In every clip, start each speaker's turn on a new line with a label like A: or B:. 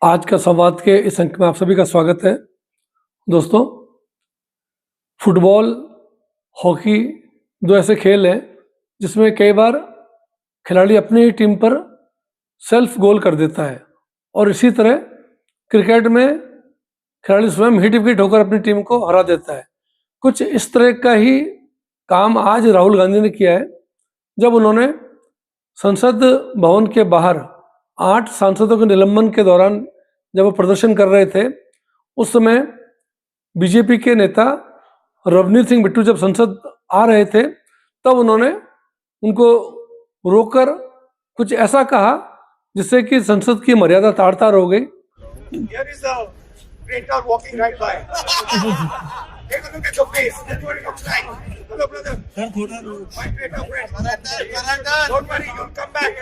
A: आज का संवाद के इस अंक में आप सभी का स्वागत है। दोस्तों, फुटबॉल, हॉकी दो ऐसे खेल हैं जिसमें कई बार खिलाड़ी अपनी ही टीम पर सेल्फ गोल कर देता है और इसी तरह क्रिकेट में खिलाड़ी स्वयं हिट विकेट होकर अपनी टीम को हरा देता है। कुछ इस तरह का ही काम आज राहुल गांधी ने किया है जब उन्होंने संसद भवन के बाहर 8 सांसदों के निलंबन के दौरान जब वो प्रदर्शन कर रहे थे, उस समय बीजेपी के नेता रवनीत सिंह बिट्टू जब संसद आ रहे थे, तब उन्होंने उनको रोककर कुछ ऐसा कहा जिससे कि संसद की मर्यादा तार-तार हो गई।
B: Here is a traitor walking right by. Take a look at your face. That's what it looks like. Hello, brother. My traitor friend.
C: Surrender.
B: Don't worry, you'll come back.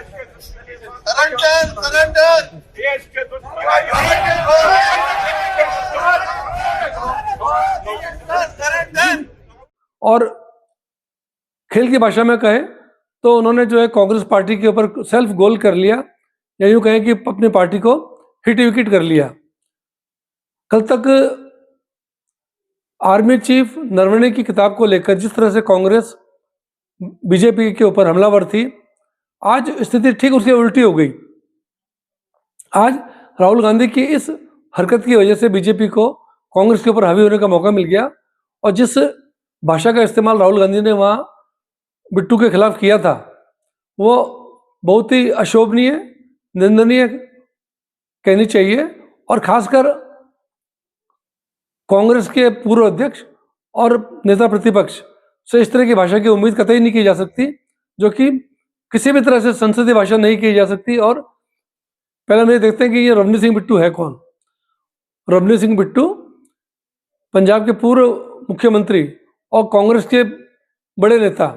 C: Surrender.
B: Yes,
C: Surrender.
A: और खेल की भाषा में कहें तो उन्होंने जो है कांग्रेस पार्टी के ऊपर सेल्फ गोल कर लिया, या यूँ कहें कि अपनी पार्टी को हिट विकेट कर लिया। कल तक आर्मी चीफ नरवणे की किताब को लेकर जिस तरह से कांग्रेस बीजेपी के ऊपर हमलावर थी, आज स्थिति ठीक उसकी उल्टी हो गई। आज राहुल गांधी की इस हरकत की वजह से बीजेपी को कांग्रेस के ऊपर हावी होने का मौका मिल गया, और जिस भाषा का इस्तेमाल राहुल गांधी ने वहाँ बिट्टू के खिलाफ किया था, वो बहुत ही अशोभनीय, निंदनीय कहनी चाहिए। और खासकर कांग्रेस के पूर्व अध्यक्ष और नेता प्रतिपक्ष से इस तरह की भाषा की उम्मीद कतई नहीं की जा सकती, जो कि किसी भी तरह से संसदीय भाषा नहीं की जा सकती। और पहले हम ये देखते हैं कि ये रवनीत सिंह बिट्टू है कौन। रवनीत सिंह बिट्टू पंजाब के पूर्व मुख्यमंत्री और कांग्रेस के बड़े नेता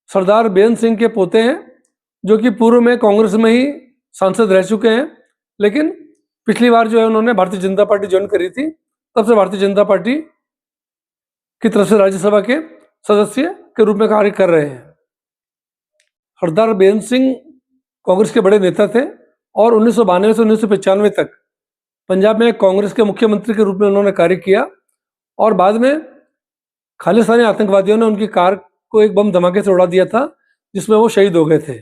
A: सरदार बेअंत सिंह के पोते हैं, जो कि पूर्व में कांग्रेस में ही सांसद रह चुके हैं, लेकिन पिछली बार जो है उन्होंने भारतीय जनता पार्टी ज्वाइन करी थी, तब से भारतीय जनता पार्टी की तरफ से राज्यसभा के सदस्य के रूप में कार्य कर रहे हैं। सरदार बेअंत सिंह कांग्रेस के बड़े नेता थे और 1992 से 1995 तक पंजाब में कांग्रेस के मुख्यमंत्री के रूप में उन्होंने कार्य किया, और बाद में खालिस्तानी आतंकवादियों ने उनकी कार को एक बम धमाके से उड़ा दिया था, जिसमें वो शहीद हो गए थे।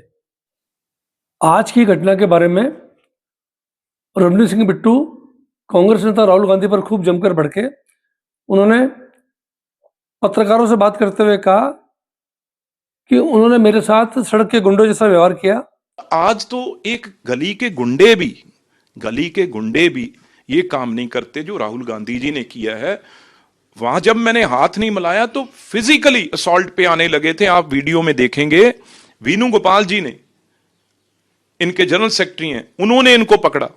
A: आज की घटना के बारे में रवनीत सिंह बिट्टू कांग्रेस नेता राहुल गांधी पर खूब जमकर भड़के। उन्होंने पत्रकारों से बात करते हुए कहा कि उन्होंने मेरे साथ सड़क के गुंडों जैसा व्यवहार किया।
D: आज तो एक गली के गुंडे भी ये काम नहीं करते जो राहुल गांधी जी ने किया है। वहां जब मैंने हाथ नहीं मिलाया तो फिजिकली असॉल्ट पे आने लगे थे। आप वीडियो में देखेंगे, वीनू गोपाल जी ने, इनके जनरल सेक्रेटरी हैं, उन्होंने इनको पकड़ा।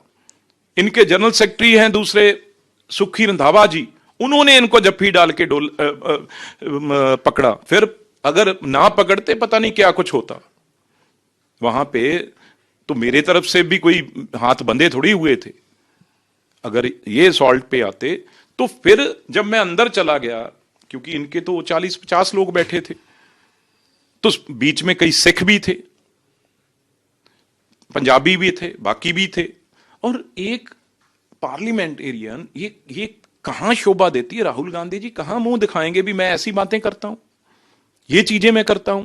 D: इनके जनरल सेक्रेटरी हैं दूसरे सुखी रंधावा जी, उन्होंने इनको जफ्फी डाल के पकड़ा। फिर अगर ना पकड़ते पता नहीं क्या कुछ होता वहां पे। तो मेरे तरफ से भी कोई हाथ बंधे थोड़ी हुए थे। अगर ये सॉल्ट पे आते तो फिर जब मैं अंदर चला गया, क्योंकि इनके तो 40-50 लोग बैठे थे, तो बीच में कई सिख भी थे, पंजाबी भी थे, बाकी भी थे, और एक पार्लियामेंटेरियन। ये कहां शोभा देती है। राहुल गांधी जी कहां मुंह दिखाएंगे भी मैं ऐसी बातें करता हूं, ये चीजें मैं करता हूं।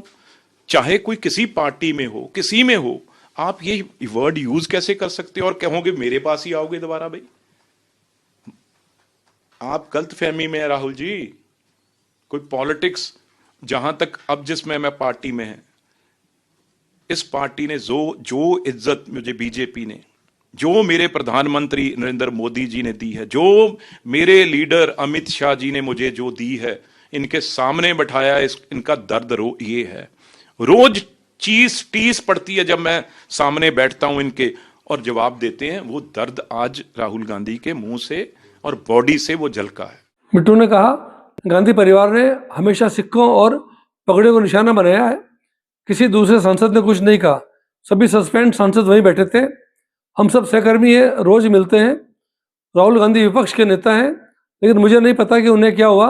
D: चाहे कोई किसी पार्टी में हो, किसी में हो, आप ये वर्ड यूज कैसे कर सकते हो और कहोगे मेरे पास ही आओगे दोबारा? भाई आप गलत फहमी में है राहुल जी। कोई पॉलिटिक्स जहां तक अब जिसमें मैं पार्टी में है, इस पार्टी ने जो इज्जत मुझे बीजेपी ने, जो मेरे प्रधानमंत्री नरेंद्र मोदी जी ने दी है, जो मेरे लीडर अमित शाह जी ने मुझे जो दी है, इनके सामने बैठाया, इनका दर्द ये है। रोज टीस पड़ती है जब मैं सामने बैठता हूं इनके और जवाब देते हैं। वो दर्द आज राहुल गांधी के मुंह से और बॉडी से वो झलका है।
A: बिट्टू ने कहा, गांधी परिवार ने हमेशा सिक्कों और पगड़ियों को निशाना बनाया है। किसी दूसरे सांसद ने कुछ नहीं कहा। सभी सस्पेंड सांसद वहीं बैठे थे। हम सब सहकर्मी हैं, रोज मिलते हैं। राहुल गांधी विपक्ष के नेता हैं, लेकिन मुझे नहीं पता कि उन्हें क्या हुआ,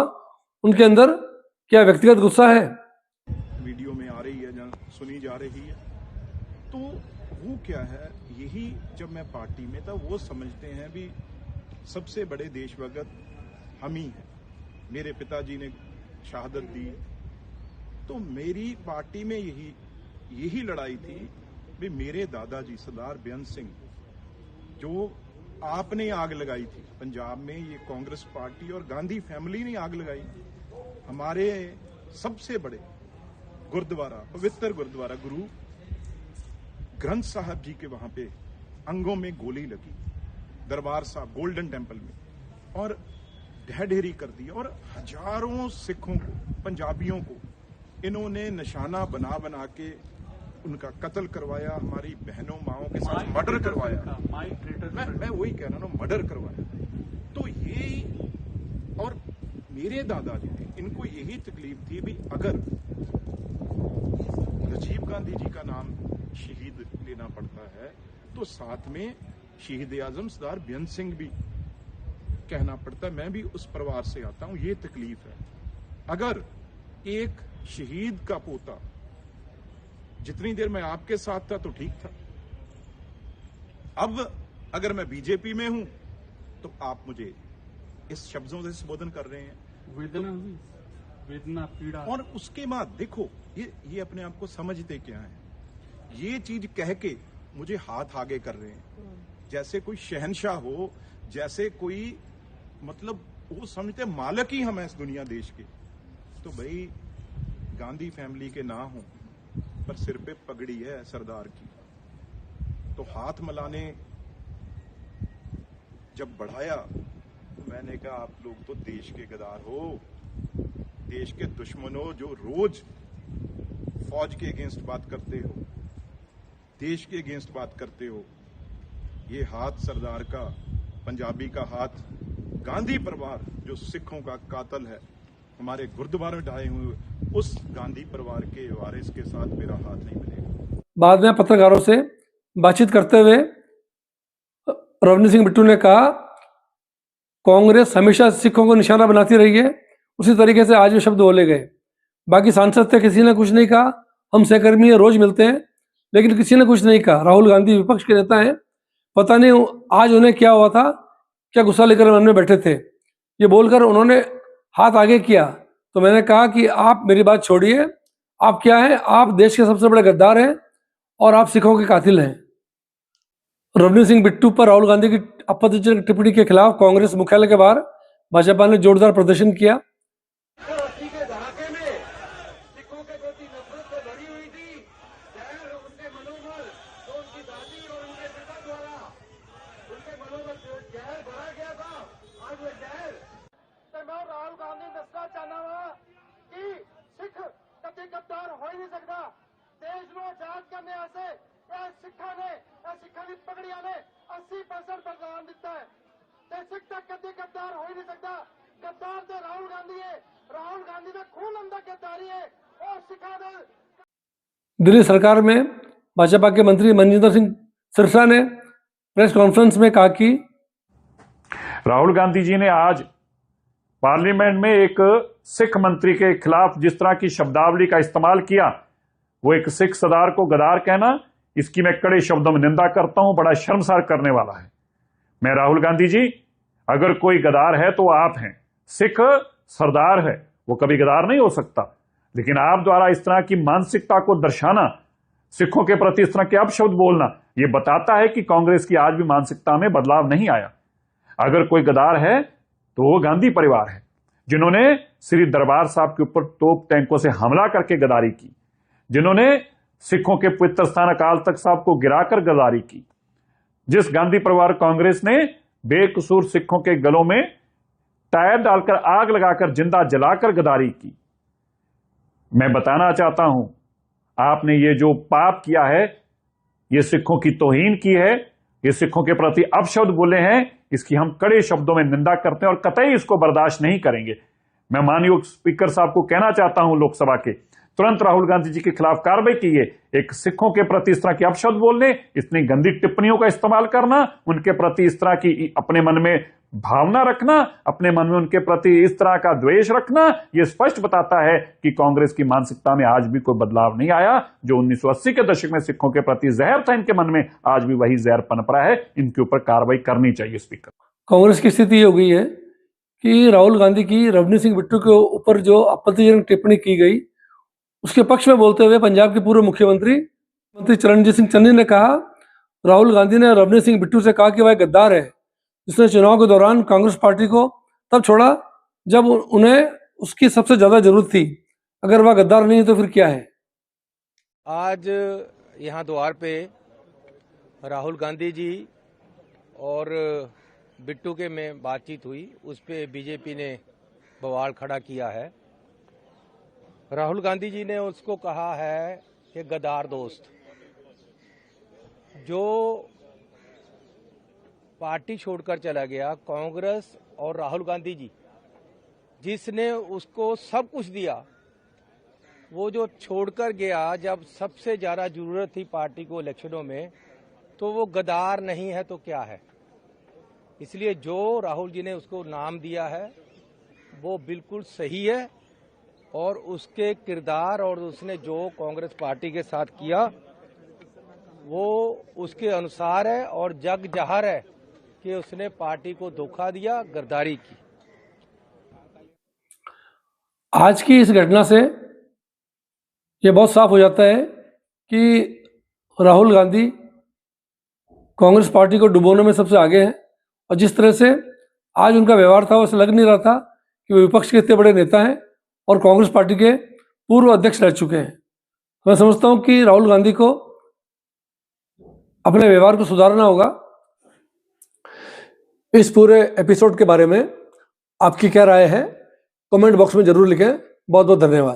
A: उनके अंदर क्या व्यक्तिगत गुस्सा है।
D: वीडियो में आ रही है, सुनी जा रही है, तो वो क्या है, यही जब
C: मैं पार्टी में था वो समझते हैं भी सबसे बड़े देशभक्त हम ही हैं। मेरे पिताजी ने शहादत दी, तो मेरी पार्टी में यही लड़ाई थी भी मेरे दादाजी सरदार बेअंत सिंह, जो आपने आग लगाई थी पंजाब में, ये कांग्रेस पार्टी और गांधी फैमिली ने आग लगाई। हमारे सबसे बड़े गुरुद्वारा, पवित्र गुरुद्वारा गुरु ग्रंथ साहब जी के वहां पे अंगों में गोली लगी, दरबार साहब गोल्डन टेम्पल में, और ढह ढेरी कर दी, और हजारों सिखों को, पंजाबियों को इन्होंने निशाना बना बना के उनका कत्ल करवाया, हमारी बहनों माओं के साथ मर्डर करवाया। मैं वही कह रहा हूं, मर्डर करवाया। तो ये, और मेरे दादाजी थे, इनको यही तकलीफ थी भी अगर राजीव गांधी जी का नाम शहीद लेना पड़ता है तो साथ में शहीद आजम सरदार बेअंत सिंह भी कहना पड़ता है। मैं भी उस परिवार से आता हूं, ये तकलीफ है। अगर एक शहीद का पोता, जितनी देर मैं आपके साथ था तो ठीक था, अब अगर मैं बीजेपी में हूं तो आप मुझे इस शब्दों से संबोधन कर रहे हैं। वेदना पीड़ा, और उसके बाद देखो ये अपने आप को समझते क्या है, ये चीज कह के मुझे हाथ आगे कर रहे हैं जैसे कोई शहंशाह हो, जैसे कोई, मतलब वो समझते मालिक ही हम हैं इस दुनिया देश के। तो भाई गांधी फैमिली के ना हो पर सिर पे पगड़ी है सरदार की, तो हाथ मिलाने जब बढ़ाया तो मैंने कहा आप लोग तो देश के गद्दार हो, देश के दुश्मन हो, जो रोज फौज के अगेंस्ट बात करते हो, देश के अगेंस्ट बात करते हो। ये हाथ सरदार का, पंजाबी का हाथ, गांधी परिवार जो सिखों का कातल है, हमारे गुरुद्वारे ढाए हुए, उस गांधी परिवार के वारिस के साथ मेरा हाथ नहीं मिलेगा।
A: बाद में पत्रकारों से बातचीत करते हुए रवनीत सिंह बिट्टू ने कहा, कांग्रेस हमेशा सिखों को निशाना बनाती रही है, उसी तरीके से आज भी शब्द बोले गए। बाकी सांसद थे, किसी ने कुछ नहीं कहा, हम सहकर्मी हैं, रोज मिलते हैं, लेकिन किसी ने कुछ नहीं कहा। राहुल गांधी विपक्ष के नेता हैं, पता नहीं आज उन्हें क्या हुआ था, क्या गुस्सा लेकर मन में बैठे थे। ये बोलकर उन्होंने हाथ आगे किया, तो मैंने कहा कि आप मेरी बात छोड़िए, आप क्या हैं, आप देश के सबसे बड़े गद्दार हैं और आप सिखों के कातिल हैं। रवनीत सिंह बिट्टू पर राहुल गांधी की आपत्तिजनक टिप्पणी के खिलाफ कांग्रेस मुख्यालय के बाहर भाजपा ने जोरदार प्रदर्शन किया।
B: राहुल गांधी दसना चाहना वा कि सिख कभी गद्दार हो ही नहीं सकता। देश को आजाद करने से सिखा की पगड़िया ने 80% बलिदान दिता है, सिख तक कभी गद्दार हो ही नहीं सकता। गद्दार तो राहुल गांधी है, राहुल गांधी का खून अंदर गद्दारी है, और सिखा दे।
A: दिल्ली सरकार में भाजपा के मंत्री मनजिंदर सिंह सिरसा ने प्रेस कॉन्फ्रेंस में कहा कि
E: राहुल गांधी जी ने आज पार्लियामेंट में एक सिख मंत्री के खिलाफ जिस तरह की शब्दावली का इस्तेमाल किया, वो एक सिख सरदार को गद्दार कहना, इसकी मैं कड़े शब्दों में निंदा करता हूं, बड़ा शर्मसार करने वाला है। मैं राहुल गांधी जी, अगर कोई गद्दार है तो आप हैं। सिख सरदार है, वो कभी गद्दार नहीं हो सकता, लेकिन आप द्वारा इस तरह की मानसिकता को दर्शाना, सिखों के प्रति इस तरह के अपशब्द बोलना, यह बताता है कि कांग्रेस की आज भी मानसिकता में बदलाव नहीं आया। अगर कोई गद्दार है तो वो गांधी परिवार है, जिन्होंने श्री दरबार साहब के ऊपर तोप टैंकों से हमला करके गद्दारी की, जिन्होंने सिखों के पवित्र स्थान अकाल तख्त साहब को गिराकर गद्दारी की, जिस गांधी परिवार कांग्रेस ने बेकसूर सिखों के गलों में टायर डालकर आग लगाकर जिंदा जलाकर गद्दारी की। मैं बताना चाहता हूं, आपने ये जो पाप किया है, ये सिखों की तौहीन की है, ये सिखों के प्रति अपशब्द बोले हैं, इसकी हम कड़े शब्दों में निंदा करते हैं और कतई इसको बर्दाश्त नहीं करेंगे। मैं माननीय स्पीकर साहब को कहना चाहता हूं, लोकसभा के, तुरंत राहुल गांधी जी के खिलाफ कार्रवाई कीजिए। एक सिखों के प्रति इस तरह के अपशब्द बोलने, इतनी गंदी टिप्पणियों का इस्तेमाल करना, उनके प्रति इस तरह की अपने मन में भावना रखना, अपने मन में उनके प्रति इस तरह का द्वेष रखना, यह स्पष्ट बताता है कि कांग्रेस की मानसिकता में आज भी कोई बदलाव नहीं आया। जो 1980 के दशक में सिखों के प्रति जहर था इनके मन में, आज भी वही जहर पनप रहा है। इनके ऊपर कार्रवाई करनी चाहिए स्पीकर।
A: कांग्रेस की स्थिति ये हो गई है कि राहुल गांधी की रवनीत सिंह बिट्टू के ऊपर जो आपत्तिजनक टिप्पणी की गई, उसके पक्ष में बोलते हुए पंजाब के पूर्व मुख्यमंत्री चरणजीत सिंह चन्नी ने कहा, राहुल गांधी ने रवनीत सिंह बिट्टू से कहा कि वह गद्दार है, जिसने चुनाव के दौरान कांग्रेस पार्टी को तब छोड़ा जब उन्हें उसकी सबसे ज्यादा जरूरत थी। अगर वह गद्दार नहीं है तो फिर क्या है?
F: आज यहाँ द्वार पे राहुल गांधी जी और बिट्टू के में बातचीत हुई, उस पे बीजेपी ने बवाल खड़ा किया है। राहुल गांधी जी ने उसको कहा है कि गद्दार दोस्त। जो पार्टी छोड़कर चला गया कांग्रेस और राहुल गांधी जी, जिसने उसको सब कुछ दिया, वो जो छोड़कर गया जब सबसे ज्यादा जरूरत थी पार्टी को इलेक्शनों में, तो वो गद्दार नहीं है तो क्या है? इसलिए जो राहुल जी ने उसको नाम दिया है वो बिल्कुल सही है, और उसके किरदार और उसने जो कांग्रेस पार्टी के साथ किया वो उसके अनुसार है, और जग जाहिर है कि उसने पार्टी को धोखा दिया, गद्दारी की।
A: आज की इस घटना से ये बहुत साफ हो जाता है कि राहुल गांधी कांग्रेस पार्टी को डुबोने में सबसे आगे हैं, और जिस तरह से आज उनका व्यवहार था वैसे लग नहीं रहा था कि वे विपक्ष के इतने बड़े नेता हैं और कांग्रेस पार्टी के पूर्व अध्यक्ष रह चुके हैं। मैं समझता हूं कि राहुल गांधी को अपने व्यवहार को सुधारना होगा। इस पूरे एपिसोड के बारे में आपकी क्या राय है, कमेंट बॉक्स में जरूर लिखें। बहुत बहुत धन्यवाद।